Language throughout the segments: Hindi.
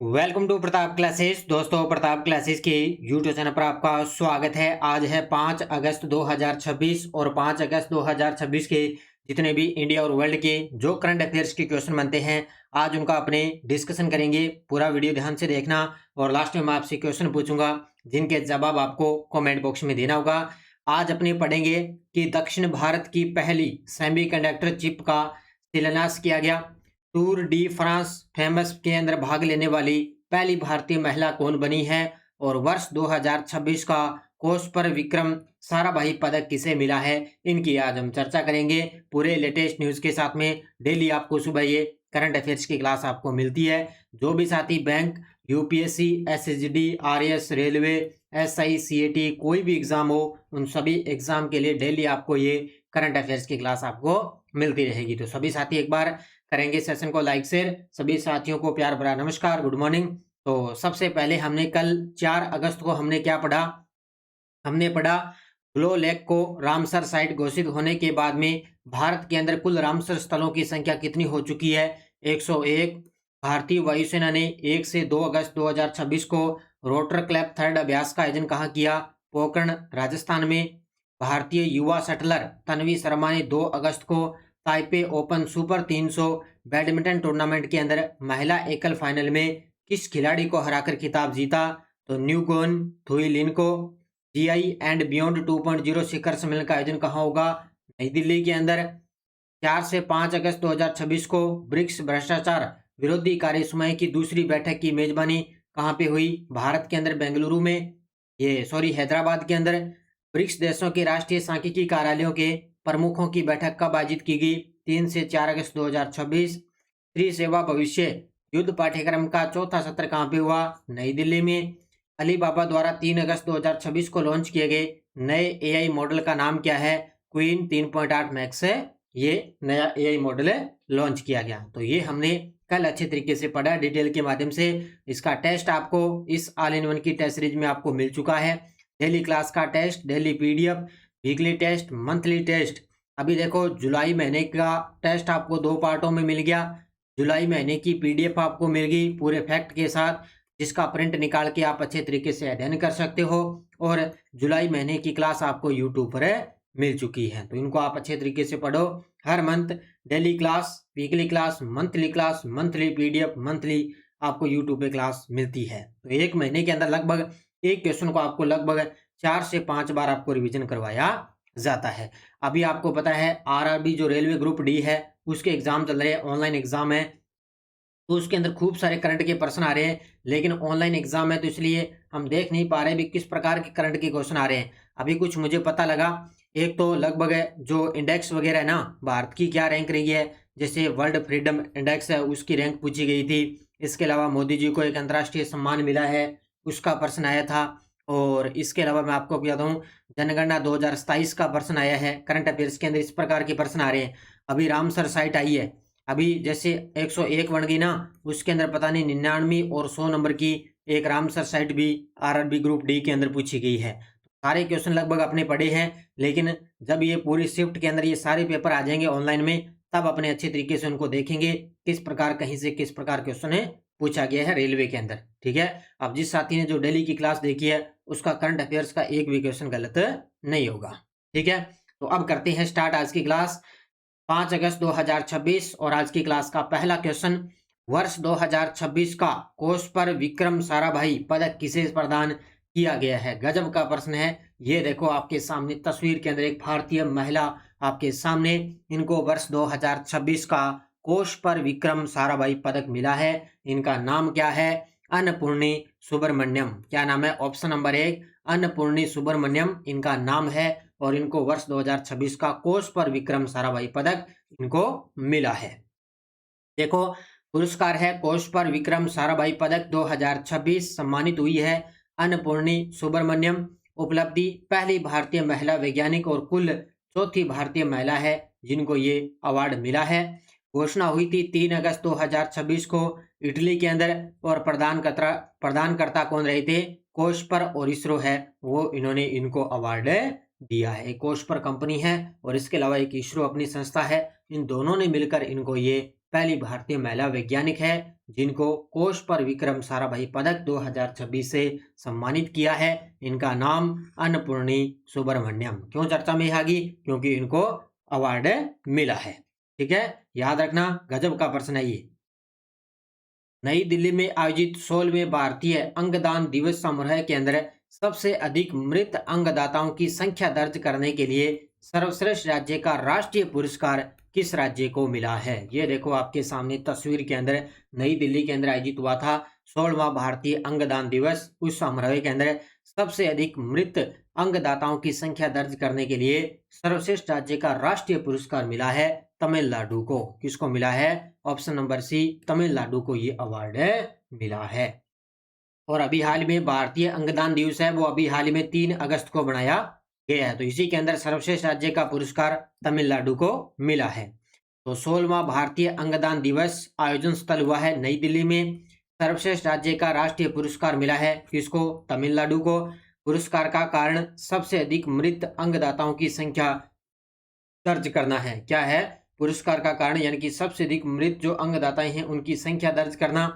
Welcome to Pratap classes. दोस्तों, प्रताप क्लासेस के यूट्यूब चैनल पर आपका स्वागत है। आज है 5 अगस्त 2026 और 5 अगस्त 2026 के जितने भी इंडिया और वर्ल्ड के जो करंट अफेयर्स के क्वेश्चन बनते हैं, आज उनका अपने डिस्कशन करेंगे। पूरा वीडियो ध्यान से देखना और लास्ट में मैं आपसे क्वेश्चन पूछूंगा जिनके जवाब आपको कमेंट बॉक्स में देना होगा। आज अपने पढ़ेंगे कि दक्षिण भारत की पहली सेमीकंडक्टर चिप का शिलान्यास किया गया। टूर डी फ्रांस फेमस के अंदर भाग लेने वाली पहली भारतीय महिला कौन बनी है और वर्ष 2026 का कोष पर विक्रम साराभाई पदक किसे मिला है, इनकी आज हम चर्चा करेंगे पूरे लेटेस्ट न्यूज के साथ में। डेली आपको सुबह ये करंट अफेयर्स की क्लास आपको मिलती है। जो भी साथी bank, UPSC, SSD, RAS, railway, SI, CAT कोई भी एग्जाम हो, उन सभी एग्जाम के लिए डेली आपको ये करंट अफेयर्स की क्लास आपको मिलती रहेगी। तो सभी साथी एक बार करेंगे सेशन को लाइक शेयर। सभी साथियों को प्यार भरा नमस्कार, गुड मॉर्निंग। तो सबसे पहले हमने कल 4 अगस्त को हमने क्या पढ़ा? हमने पढ़ा ग्लो लेक को रामसर साइट घोषित होने के बाद में भारत के अंदर कुल रामसर स्थलों की संख्या कितनी हो चुकी है? 101। भारतीय वायुसेना ने 1 से 2 अगस्त 2026 को रोटर क्लैप थर्ड अभ्यास का आयोजन कहाँ किया? पोखरण, राजस्थान में। भारतीय युवा शटलर तन्वी शर्मा ने 2 अगस्त को Taipei open super 300 badminton tournament के अंदर महिला एकल फाइनल में किस खिलाड़ी को हराकर खिताब जीता? तो न्यूगोन थुई लिन को। जीआई एंड बियॉन्ड 2.0 शिखर सम्मेलन का आयोजन कहाँ होगा? नई दिल्ली के अंदर। 4 से 5 अगस्त 2026 को ब्रिक्स भ्रष्टाचार विरोधी कार्य समूह की दूसरी बैठक की मेजबानी कहाँ पे हुई? भारत के अंदर बेंगलुरु में, हैदराबाद के अंदर। ब्रिक्स देशों के राष्ट्रीय सांख्यिकी कार्यालयों के प्रमुखों की बैठक कब आयोजित की गई? 3 से 4 अगस्त 2026। स्त्री सेवा भविष्य युद्ध पाठ्यक्रम का चौथा सत्र कहाँ पे हुआ? नई दिल्ली में। अलीबाबा द्वारा 3 अगस्त 2026 को लॉन्च किए गए नए एआई मॉडल का नाम क्या है? क्वीन 3.8 मैक्स है, ये नया एआई मॉडल लॉन्च किया गया। तो ये हमने कल अच्छे तरीके से पढ़ा डिटेल के माध्यम से। इसका टेस्ट आपको इस ऑल इन वन की टेस्ट सीरीज में आपको मिल चुका है। डेली क्लास का test, daily PDF, weekly test, monthly test. अभी देखो जुलाई महीने का टेस्ट आपको 2 पार्टों में मिल गया। जुलाई महीने की पीडीएफ आपको मिल गई पूरे फैक्ट के साथ, जिसका प्रिंट निकाल के आप अच्छे तरीके से अध्ययन कर सकते हो। और जुलाई महीने की क्लास आपको यूट्यूब पर मिल चुकी है, तो इनको आप अच्छे तरीके से पढ़ो। हर month daily class, weekly class, monthly PDF, monthly आपको यूट्यूब पे क्लास मिलती है। तो एक महीने के अंदर लगभग एक क्वेश्चन को आपको लगभग 4 से 5 बार आपको रिवीजन करवाया जाता है। अभी आपको पता है आरआरबी जो रेलवे ग्रुप डी है उसके एग्जाम चल रहे हैं, ऑनलाइन एग्जाम है। तो उसके अंदर खूब सारे करंट के प्रश्न आ रहे हैं, लेकिन ऑनलाइन एग्जाम है तो इसलिए हम देख नहीं पा रहे भी किस प्रकार के करंट के क्वेश्चन आ रहे हैं। अभी कुछ मुझे पता लगा, एक तो लगभग जो इंडेक्स वगैरह है ना, भारत की क्या रैंक रही है, जैसे वर्ल्ड फ्रीडम इंडेक्स है उसकी रैंक पूछी गई थी। इसके अलावा मोदी जी को एक अंतर्राष्ट्रीय सम्मान मिला है, उसका प्रश्न आया था। और इसके अलावा मैं आपको बता दूं जनगणना 2027 का प्रश्न आया है। करंट अफेयर्स के अंदर इस प्रकार के प्रश्न आ रहे हैं। अभी रामसर साइट आई है, अभी जैसे 101 बन गई ना, उसके अंदर पता नहीं 99 और 100 नंबर की एक रामसर साइट भी आरआरबी ग्रुप डी के अंदर पूछी गई है। सारे क्वेश्चन लगभग अपने पढ़े हैं, लेकिन जब ये पूरी शिफ्ट के अंदर ये सारे पेपर आ जाएंगे ऑनलाइन में, तब अपने अच्छे तरीके से उनको देखेंगे किस प्रकार कहीं से किस प्रकार क्वेश्चन है पूछा गया है रेलवे के अंदर। ठीक है, अब जिस साथी ने जो डेली की क्लास देखी है उसका करंट अफेयर्स का एक भी क्वेश्चन गलत नहीं होगा। ठीक है, तो अब करते हैं स्टार्ट आज की क्लास। 5 अगस्त 2026 और आज की क्लास का पहला क्वेश्चन, वर्ष 2026 का कोष पर विक्रम साराभाई पदक किसे प्रदान किया गया है? गजब का प्रश्न है। ये देखो आपके सामने तस्वीर के अंदर एक भारतीय महिला आपके सामने, इनको वर्ष 2026 का कोष पर विक्रम साराभाई पदक मिला है। इनका नाम क्या है? अन्नपूर्णी सुब्रमण्यम। क्या नाम है? ऑप्शन नंबर 1 अन्नपूर्णी सुब्रमण्यम इनका नाम है, और इनको वर्ष 2026 का कोष पर विक्रम साराभाई पदक इनको मिला है। देखो पुरस्कार है कोष पर विक्रम साराभाई पदक 2026, सम्मानित हुई है अन्नपूर्णी सुब्रमण्यम। उपलब्धि पहली भारतीय महिला वैज्ञानिक और कुल चौथी भारतीय महिला है जिनको ये अवार्ड मिला है। घोषणा हुई थी 3 अगस्त 2026 को इटली के अंदर, और प्रदानकर्ता कौन रहे थे? कोष पर और इसरो है, वो इन्होंने इनको अवार्ड दिया है। एक कोष पर कंपनी है और इसके अलावा एक इसरो अपनी संस्था है, इन दोनों ने मिलकर इनको ये पहली भारतीय महिला वैज्ञानिक है जिनको कोश पर विक्रम साराभाई पदक 2026 से सम्मानित किया है। इनका नाम अन्नपूर्णी सुब्रमण्यम। क्यों चर्चा में आ गई? क्योंकि इनको अवार्ड मिला है। ठीक है, याद रखना, गजब का प्रश्न है ये। नई दिल्ली में आयोजित 16वें भारतीय अंगदान दिवस समारोह के अंदर सबसे अधिक मृत अंगदाताओं की संख्या दर्ज करने के लिए सर्वश्रेष्ठ राज्य का राष्ट्रीय पुरस्कार किस राज्य को मिला है? ये देखो आपके सामने तस्वीर के अंदर, नई दिल्ली के अंदर आयोजित हुआ था 16वां भारतीय अंगदान दिवस। उस समारोह के अंदर सबसे अधिक मृत अंगदाताओं की संख्या दर्ज करने के लिए सर्वश्रेष्ठ राज्य का राष्ट्रीय पुरस्कार मिला है तमिलनाडु को। किसको मिला है? ऑप्शन नंबर सी, तमिलनाडु को ये अवार्ड मिला है। और अभी हाल में भारतीय अंगदान दिवस है, वो अभी हाल में 3 अगस्त को बनाया गया है। तो इसी के अंदर सर्वश्रेष्ठ राज्य का पुरस्कार तमिलनाडु को मिला है। तो 16वां भारतीय अंगदान दिवस आयोजन स्थल हुआ है नई दिल्ली में। सर्वश्रेष्ठ राज्य का राष्ट्रीय पुरस्कार मिला है किसको? तमिलनाडु को। पुरस्कार का कारण सबसे अधिक मृत अंगदाताओं की संख्या दर्ज करना है। क्या है पुरस्कार का कारण? यानी कि सबसे अधिक मृत जो अंगदाताएं हैं उनकी संख्या दर्ज करना।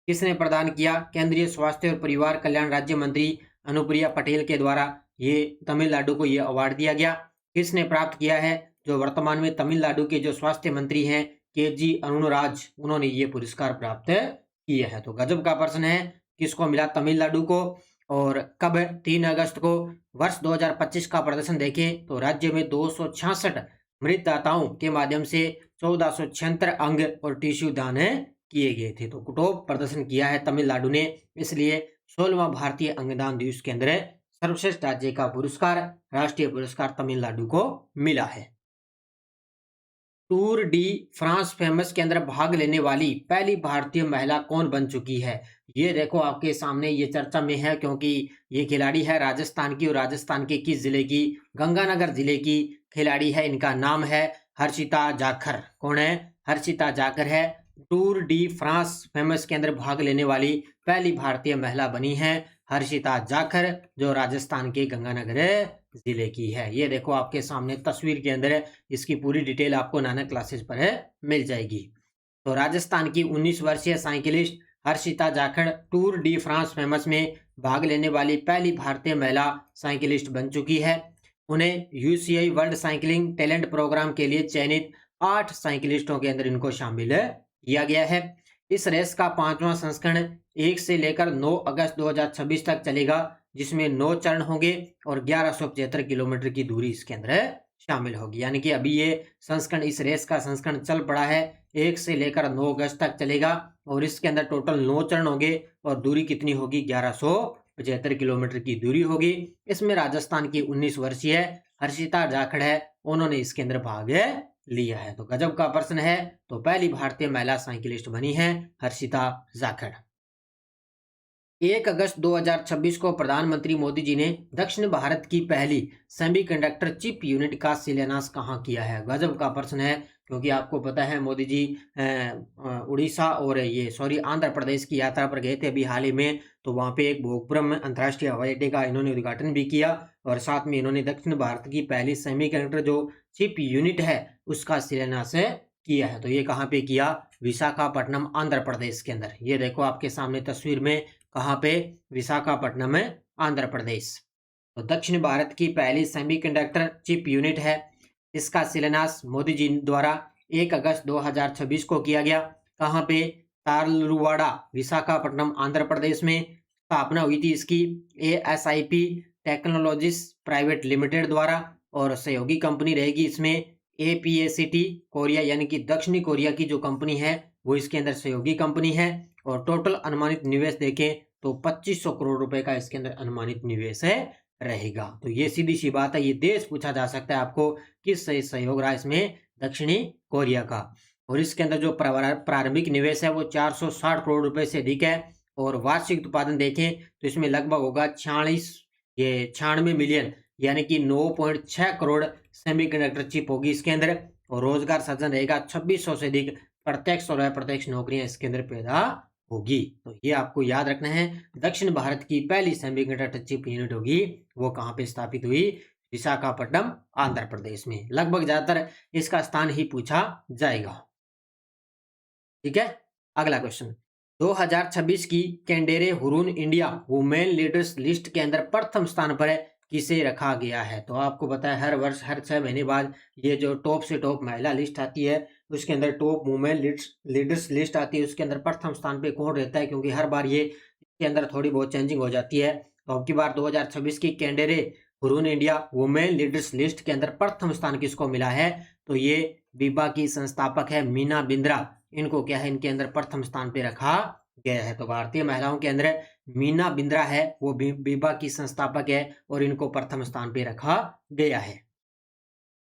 किसने प्रदान किया? केंद्रीय स्वास्थ्य और परिवार कल्याण राज्य मंत्री अनुप्रिया पटेल के द्वारा ये तमिलनाडु को ये अवार्ड दिया गया। किसने प्राप्त किया है? जो वर्तमान में तमिलनाडु के जो स्वास्थ्य मंत्री हैं के.जी. अरुणराज, उन्होंने ये पुरस्कार प्राप्त किया है। तो गजब का प्रश्न है, किसको मिला? तमिलनाडु को। और कब? 3 अगस्त को। वर्ष 2025 का प्रदर्शन देखें तो राज्य में 266 मृतदाताओं के माध्यम से 1476 अंग और टिश्यू दान किए गए थे। तो टॉप प्रदर्शन किया है तमिलनाडु ने, इसलिए 16वां भारतीय अंगदान दिवस के अंदर सर्वश्रेष्ठ राज्य का पुरस्कार, राष्ट्रीय पुरस्कार तमिलनाडु को मिला है। टूर डी फ्रांस फेमस के अंदर भाग लेने वाली पहली भारतीय महिला कौन बन चुकी है? ये देखो आपके सामने, ये चर्चा में है क्योंकि ये खिलाड़ी है राजस्थान की, और राजस्थान के किस जिले की? गंगानगर जिले की खिलाड़ी है। इनका नाम है हर्षिता जाखर। कौन है? हर्षिता जाखर है। टूर डी फ्रांस फेमस के अंदर भाग लेने वाली पहली भारतीय महिला बनी है हर्षिता जाखर, जो राजस्थान के गंगानगर जिले की है। ये देखो आपके सामने तस्वीर के अंदर, इसकी पूरी डिटेल आपको नानक क्लासेस पर मिल जाएगी। तो राजस्थान की 19 वर्षीय cyclist Harshita Jakhar Tour de France famous में भाग लेने वाली पहली भारतीय महिला साइकिलिस्ट बन चुकी है। उन्हें UCI world cycling talent programme के लिए चयनित 8 साइकिलिस्टों के अंदर इनको शामिल किया गया है। इस रेस का 5वां संस्करण 1 से लेकर 9 अगस्त 2026 तक चलेगा, जिसमें 9 चरण होंगे और 1175 किलोमीटर की दूरी इसके अंदर शामिल होगी। यानी कि अभी ये संस्करण, इस रेस का संस्करण चल पड़ा है, 1 से लेकर 9 अगस्त तक चलेगा और इसके अंदर टोटल 9 चरण होंगे और दूरी कितनी होगी? 1175 किलोमीटर की दूरी होगी। इसमें राजस्थान की 19 वर्षीय हर्षिता जाखड़ है, उन्होंने इसके अंदर भाग लिया है। तो गजब का प्रश्न है। तो पहली भारतीय महिला साइकिलिस्ट बनी है हर्षिता जाखड़। 1 अगस्त 2026 को प्रधानमंत्री मोदी जी ने दक्षिण भारत की पहली सेमीकंडक्टर चिप यूनिट का शिलान्यास कहाँ किया है? गजब का प्रश्न है, क्योंकि आपको पता है मोदी जी उड़ीसा और आंध्र प्रदेश की यात्रा पर गए थे अभी हाल ही में। तो वहाँ पे एक भोगपुरम अंतर्राष्ट्रीय हवाई अड्डे का इन्होंने उद्घाटन भी किया और साथ में इन्होंने दक्षिण भारत की पहली सेमीकंडक्टर जो चिप यूनिट है उसका शिलान्यास किया है। तो ये कहाँ पे किया? विशाखापट्टनम आंध्र प्रदेश के अंदर। ये देखो आपके सामने तस्वीर में, कहाँ पे? विशाखापट्टनम में आंध्र प्रदेश। तो दक्षिण भारत की पहली सेमीकंडक्टर चिप यूनिट है, इसका शिलान्यास मोदी जी द्वारा 1 अगस्त 2026 को किया गया। कहाँ पे? तालरुवाड़ा, विशाखापट्टनम आंध्र प्रदेश में स्थापना हुई थी इसकी ASIP टेक्नोलॉजीज प्राइवेट लिमिटेड द्वारा, और सहयोगी कंपनी रहेगी इसमें APACT कोरिया, यानी कि दक्षिणी कोरिया की जो कंपनी है वो इसके अंदर सहयोगी कंपनी है। और टोटल अनुमानित निवेश देखें तो 2500 करोड़ रुपए का इसके अंदर अनुमानित निवेश रहेगा। तो ये सीधी सी बात है, ये देश पूछा जा सकता है आपको किस सहयोग रहा इसमें? दक्षिणी कोरिया का। और इसके अंदर जो प्रारंभिक निवेश है वो 460 करोड़ रुपए से अधिक है। और वार्षिक उत्पादन देखें तो इसमें लगभग होगा 96 मिलियन, यानी कि 9.6 करोड़ सेमीकंडक्टर चिप होगी इसके अंदर। और रोजगार सृजन रहेगा 2600 से अधिक प्रत्यक्ष और अप्रत्यक्ष नौकरियां इसके अंदर पैदा होगी। तो ये आपको याद रखना है। दक्षिण भारत की पहली सेमीकंडक्टर चिप यूनिट होगी, वो कहाँ पे स्थापित हुई? विशाखापट्टनम आंध्र प्रदेश में। लगभग ज्यादातर इसका स्थान ही पूछा जाएगा। ठीक है, अगला क्वेश्चन। 2026 की कैंडेरे Hurun India women leaders list के अंदर प्रथम स्थान पर किसे रखा गया है। तो आपको पता है हर वर्ष हर 6 महीने बाद ये जो टॉप से टॉप महिला लिस्ट आती है उसके अंदर टॉप वुमेन लीडर्स लिस्ट आती है, उसके अंदर प्रथम स्थान पे कौन रहता है, क्योंकि हर बार ये इसके अंदर थोड़ी बहुत चेंजिंग हो जाती है। तो अब की बार 2026 की कैंडेरे Hurun India women leaders list के अंदर प्रथम स्थान किसको मिला है, तो ये बीबा की संस्थापक है मीना बिंद्रा। इनको क्या है, इनके अंदर प्रथम स्थान पे रखा गया है। तो भारतीय महिलाओं के अंदर मीना बिंद्रा है, वो बीबा की संस्थापक है और इनको प्रथम स्थान पे रखा गया है।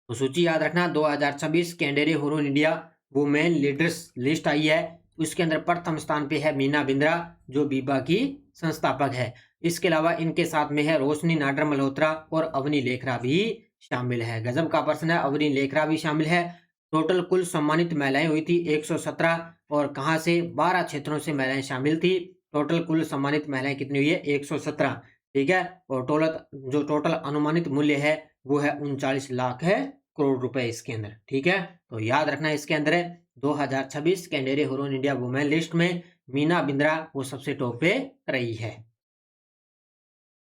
तो सूची याद रखना, 2026 कैंडेरे Hurun India women leaders list आई है, उसके अंदर प्रथम स्थान पे है मीना बिंद्रा जो बीबा की संस्थापक है। इसके अलावा इनके साथ में है रोशनी नाडर मल्होत्रा और अवनी लेखरा भी शामिल है। गजब का प्रश्न है, अवनी लेखरा भी शामिल है। टोटल कुल सम्मानित महिलाएं हुई थी 117 और कहां से 12 क्षेत्रों से महिलाएं शामिल थी। टोटल कुल सम्मानित महिलाएं कितनी हुई है, 117, ठीक है। और टोटल अनुमानित मूल्य है वो है 39 लाख है करोड़ रुपए इसके अंदर, ठीक है। तो याद रखना इसके अंदर 2026 कैंडेरे हुरून इंडिया वुमेन लिस्ट में मीना बिंद्रा वो सबसे टॉप पे रही है।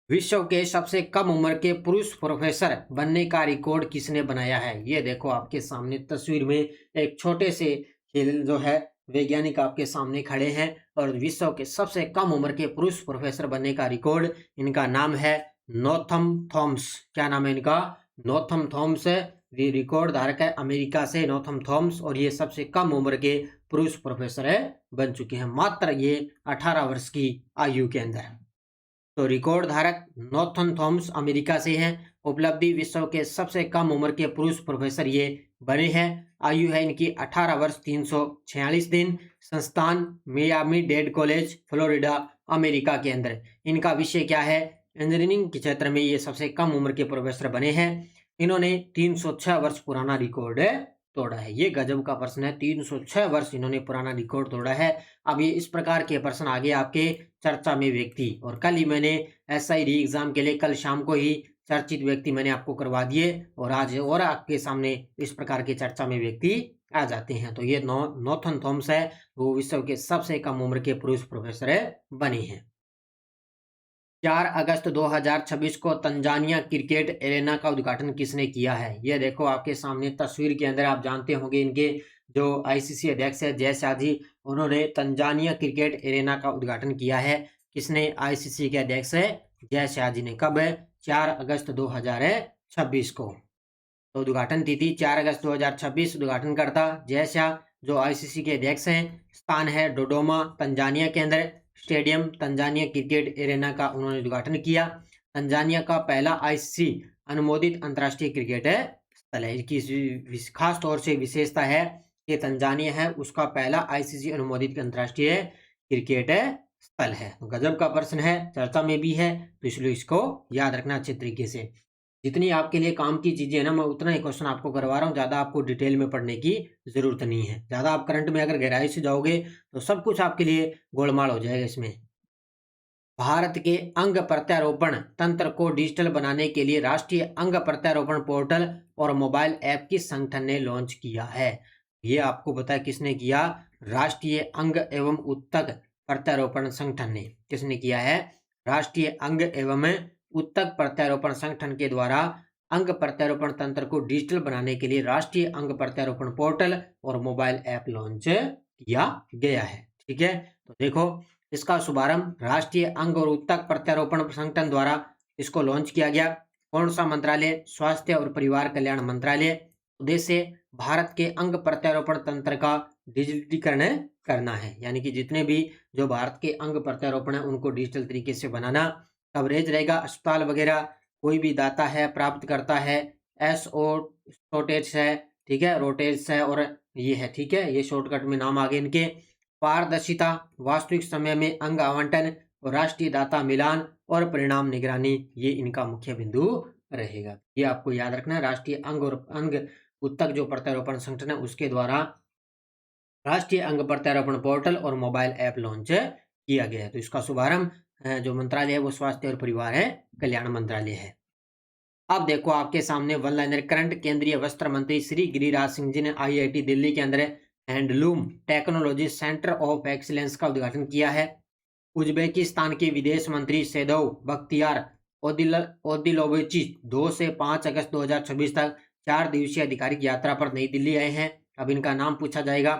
विश्व के सबसे कम उम्र के पुरुष प्रोफेसर बनने का रिकॉर्ड किसने बनाया है। ये देखो आपके सामने तस्वीर में एक छोटे से जो है वैज्ञानिक आपके सामने खड़े हैं और विश्व के सबसे कम उम्र के पुरुष प्रोफेसर बनने का रिकॉर्ड, इनका नाम है नोथम थॉम्स। क्या नाम है इनका, नोथम थॉम्स। ये रिकॉर्ड धारक है अमेरिका से नोथम थॉम्स और ये सबसे कम उम्र के पुरुष प्रोफेसर बन चुके हैं, मात्र ये 18 वर्ष की आयु के अंदर। तो रिकॉर्ड धारक नोथन थॉम्स अमेरिका से हैं। उपलब्धि, विश्व के सबसे कम उम्र के पुरुष प्रोफेसर ये बने हैं। आयु है इनकी 18 वर्ष 346 दिन। संस्थान Miami dead college Florida America के अंदर। इनका विषय क्या है, इंजीनियरिंग के क्षेत्र में ये सबसे कम उम्र के प्रोफेसर बने हैं। इन्होंने 306 वर्ष पुराना रिकॉर्ड तोड़ा है। ये गजब का प्रश्न है, 306 वर्ष इन्होंने पुराना रिकॉर्ड तोड़ा है। अब ये इस प्रकार के प्रश्न आगे आपके चर्चा में व्यक्ति, और कल ही मैंने एसआई री एग्जाम के लिए कल शाम को ही चर्चित व्यक्ति मैंने आपको करवा दिए और आज और आपके सामने इस प्रकार के चर्चा में व्यक्ति आ जाते हैं। तो ये नोथन थॉम्स है, वो विश्व के सबसे कम उम्र के पुरुष प्रोफेसर बने हैं। 4 अगस्त 2026 को तंजानिया क्रिकेट एरेना का उद्घाटन किसने किया है। ये देखो आपके सामने तस्वीर के अंदर, आप जानते होंगे इनके जो आईसीसी अध्यक्ष है जय शाह जी, उन्होंने तंजानिया क्रिकेट एरेना का उद्घाटन किया है। किसने, आईसीसी के अध्यक्ष है जय शाह जी ने। कब है, 4 अगस्त 2026 को। तो उद्घाटन तिथि 4 अगस्त 2026, उद्घाटन करता जय शाह जो आईसीसी के अध्यक्ष हैं। स्थान है डोडोमा तंजानिया के अंदर। स्टेडियम तंजानिया क्रिकेट एरेना का उन्होंने उद्घाटन किया। तंजानिया का पहला आईसीसी अनुमोदित अंतर्राष्ट्रीय क्रिकेट स्थल है। इसकी खास तौर से विशेषता है कि तंजानिया है उसका पहला आईसीसी अनुमोदित अंतर्राष्ट्रीय क्रिकेट स्थल है। तो गजब का प्रश्न है, चर्चा में भी है, तो इसलिए इसको याद रखना अच्छे तरीके से। जितनी आपके लिए काम की चीजें है ना, मैं उतना ही क्वेश्चन आपको करवा रहा हूँ, ज्यादा आपको डिटेल में पढ़ने की जरूरत नहीं है। ज्यादा आप करंट में अगर गहराई से जाओगे तो सब कुछ आपके लिए गोलमाल हो जाएगा इसमें। भारत के अंग प्रत्यारोपण तंत्र को डिजिटल बनाने के लिए राष्ट्रीय अंग प्रत्यारोपण पोर्टल और मोबाइल ऐप किस संगठन ने लॉन्च किया है। ये आपको बताया किसने किया, राष्ट्रीय अंग एवं उत्तक प्रत्यारोपण संगठन ने। किसने किया है, राष्ट्रीय अंग एवं उत्तक प्रत्यारोपण संगठन के द्वारा अंग प्रत्यारोपण तंत्र को डिजिटल बनाने के लिए राष्ट्रीय अंग प्रत्यारोपण पोर्टल और मोबाइल ऐप लॉन्च किया गया है, ठीक है। तो देखो इसका शुभारंभ राष्ट्रीय अंग और उत्तक प्रत्यारोपण संगठन द्वारा इसको लॉन्च किया गया। कौन सा मंत्रालय, स्वास्थ्य और परिवार कल्याण मंत्रालय। उद्देश्य भारत के अंग प्रत्यारोपण तंत्र का डिजिटलीकरण करना है, यानी कि जितने भी जो भारत के अंग प्रत्यारोपण है उनको डिजिटल तरीके से बनाना। कवरेज रहेगा, अस्पताल वगैरह कोई भी दाता है प्राप्त करता है, एसओ शॉर्टेज है, ठीक है, रोटेज है और ये है, ठीक है, ये शॉर्टकट में नाम आगे इनके। पारदर्शिता, वास्तविक समय में अंग आवंटन और राष्ट्रीय दाता मिलान और परिणाम निगरानी, ये इनका मुख्य बिंदु रहेगा। ये आपको याद रखना है। राष्ट्रीय अंग और अंग उत्तक जो प्रत्यारोपण संगठन है उसके द्वारा राष्ट्रीय अंग प्रत्यारोपण पोर्टल और मोबाइल ऐप लॉन्च किया गया है। तो इसका शुभारंभ जो मंत्रालय है वो स्वास्थ्य और परिवार कल्याण मंत्रालय है। अब देखो आपके सामने वन लाइनर करंट, केंद्रीय वस्त्र मंत्री श्री गिरिराज सिंह जी ने आईआईटी दिल्ली के अंदर handloom technology centre of excellence का उद्घाटन किया है। उज्बेकिस्तान के विदेश मंत्री सैदोव बख्तियार ओदिलोविच 2 से 5 अगस्त 2026 तक 4 दिवसीय आधिकारिक यात्रा पर नई दिल्ली आए हैं। अब इनका नाम पूछा जाएगा।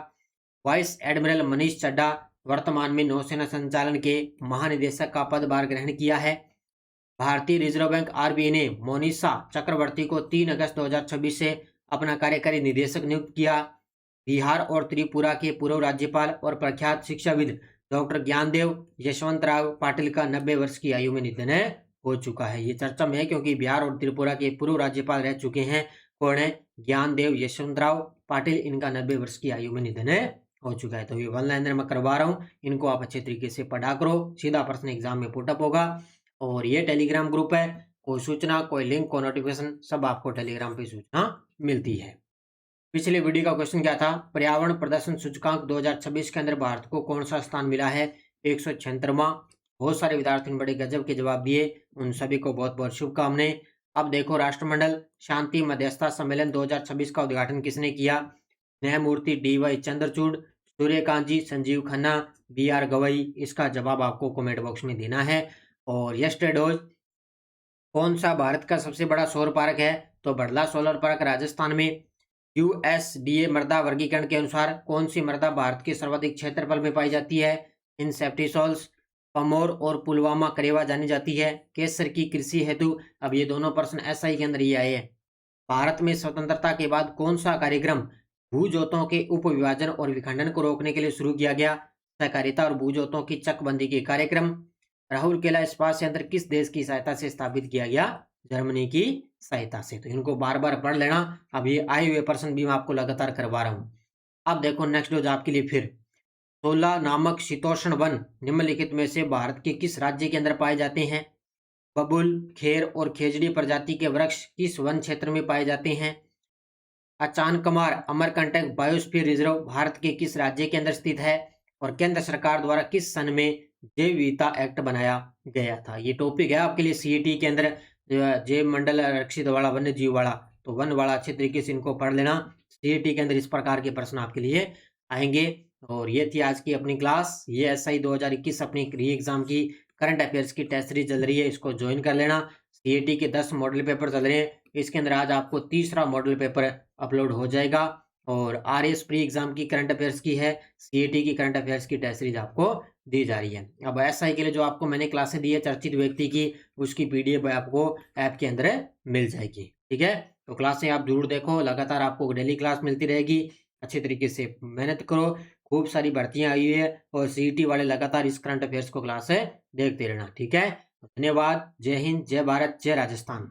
वाइस एडमिरल मनीष चड्ढा वर्तमान में नौसेना संचालन के महानिदेशक का पदभार ग्रहण किया है। भारतीय रिजर्व बैंक आरबीआई ने मोनिशा चक्रवर्ती को 3 अगस्त 2026 से अपना कार्यकारी निदेशक नियुक्त किया। बिहार और त्रिपुरा के पूर्व राज्यपाल और प्रख्यात शिक्षाविद डॉक्टर ज्ञानदेव यशवंतराव पाटिल का 90 वर्ष की आयु में निधन हो चुका है। ये चर्चा में है क्योंकि बिहार और त्रिपुरा के पूर्व राज्यपाल रह चुके हैं। कौन है? ज्ञानदेव यशवंतराव पाटिल। इनका 90 वर्ष की आयु में निधन हो चुका है। तो ये वन लाइनर मैं करवा रहा हूँ, इनको आप अच्छे तरीके से पढ़ा करो, सीधा प्रश्न एग्जाम में पुटअप होगा। और ये टेलीग्राम ग्रुप है, कोई सूचना, कोई लिंक, कोई नोटिफिकेशन सब आपको टेलीग्राम पे सूचना मिलती है। पिछले वीडियो का क्वेश्चन क्या था? पर्यावरण प्रदर्शन सूचकांक 2026 के अंदर भारत को कौन सा स्थान मिला है? 176वां। बहुत सारे विद्यार्थियों ने बड़े गजब के जवाब दिए, उन सभी को बहुत बहुत शुभकामनाएं। अब देखो, राष्ट्रमंडल शांति मध्यस्थता सम्मेलन 2026 का उद्घाटन किसने किया? न्यायमूर्ति DY चंद्रचूड़, सूर्यकांत जी, संजीव खन्ना, BR गवई। इसका जवाब आपको कमेंट बॉक्स में देना है। और यस्टरडे कौन सा भारत का सबसे बड़ा सौर पार्क है? तो बड़ला सोलर पार्क राजस्थान में। USDA मृदा वर्गीकरण के अनुसार कौन सी मृदा भारत के सर्वाधिक क्षेत्रफल में पाई जाती है? इन सेप्टिसोल्स, पमोर और पुलवामा करेवा जानी जाती है। केसर की कृषि हेतु। अब ये दोनों प्रश्न SI के अंदर ये आए हैं। भारत में स्वतंत्रता के बाद कौन सा कार्यक्रम भूजोतों के उपविभाजन और विखंडन को रोकने के लिए शुरू किया गया? सहकारिता और भूजोतों की चकबंदी के कार्यक्रम। राहुल केला इस्पात संयंत्र किस देश की सहायता से स्थापित किया गया? जर्मनी की सहायता से। तो इनको बार बार पढ़ लेना। अब ये आए हुए प्रश्न भी मैं आपको लगातार करवा रहा हूं। अब देखो नेक्स्ट डोज आपके लिए फिर। 16 नामक शीतोष्ण वन निम्नलिखित में से भारत के किस राज्य के अंदर पाए जाते हैं? बबुल, खेर और खेजड़ी प्रजाति के वृक्ष किस वन क्षेत्र में पाए जाते हैं? अचानकमार अमरकंटक बायोस्फीयर रिजर्व भारत के किस राज्य के अंदर स्थित है? और केंद्र सरकार द्वारा किस सन में जैव विविधता एक्ट बनाया गया था? ये टॉपिक है आपके लिए CET के अंदर, जैव मंडल रक्षित वाला, वन्य जीव वाला। तो वन वाला अच्छे तरीके से इनको पढ़ लेना। CET के अंदर इस प्रकार के प्रश्न आपके लिए आएंगे। और ये थी आज की अपनी क्लास। ये SI 2021 अपनी री एग्जाम की करंट अफेयर्स की टेस्ट सीरीज चल रही है, इसको ज्वाइन कर लेना। CET के 10 मॉडल पेपर चल रहे हैं, इसके अंदर आज आपको तीसरा मॉडल पेपर अपलोड हो जाएगा। और RS प्री एग्जाम की करंट अफेयर्स की है, CET की करंट अफेयर्स की टेस्ट सीरीज आपको दी जा रही है। अब SI के लिए जो आपको मैंने क्लासें दी है चर्चित व्यक्ति की, उसकी PDF आपको ऐप के अंदर मिल जाएगी। ठीक है, तो क्लासें आप जरूर देखो, लगातार आपको डेली क्लास मिलती रहेगी। अच्छे तरीके से मेहनत करो, खूब सारी भर्तियां आई हुई है और CET वाले लगातार इस करंट अफेयर्स को क्लास देखते रहना। ठीक है, धन्यवाद। जय हिंद, जय भारत, जय राजस्थान।